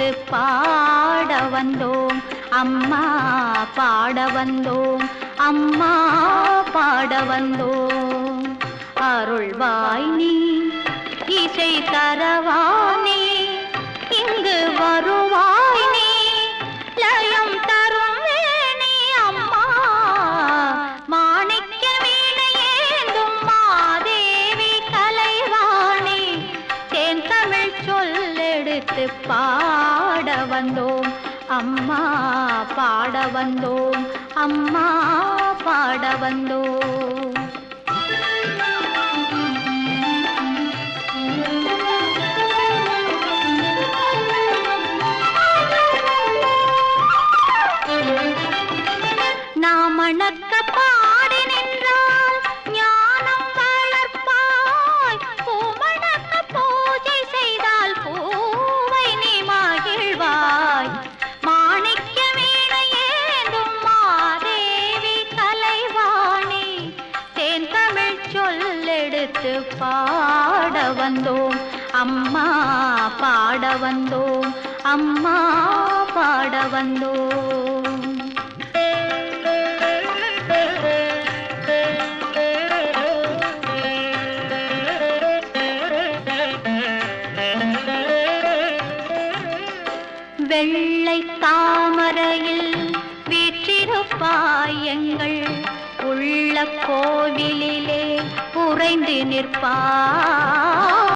எடுத்து பாட வந்தோம் அம்மா, பாட வந்தோம் அம்மா, பாட வந்தோம். அருள்வாய் நீ இசை தரவானே, இங்கு வருவாய் நீ லயம் தரும் வேணி அம்மா. மாணிக்க வீணையேந்தும் மாதேவி கலைவாணி, தேன் தமிழ் சொல்லெடுத்து பாட வந்தோம் அம்மா, பாட வந்தோம் அம்மா, பாட வந்தோம். மணக்க பாடி நின்றால் ஞானம் வளர்ப்பாய், பூமணக்க பூஜை செய்தால் பூவை நீ மகிழ்வாய். மாணிக்க வீணையேந்தும் மாதேவி கலைவாணி, தேன் தமிழ் சொல்லெடுத்து பாட வந்தோம் அம்மா, பாட வந்தோம் அம்மா, பாட வந்தோம். வெள்ளை தாமரையில் வீற்றிருப்பாய், எங்கள் உள்ள கோவிலிலே உறைந்து நிற்பாய்.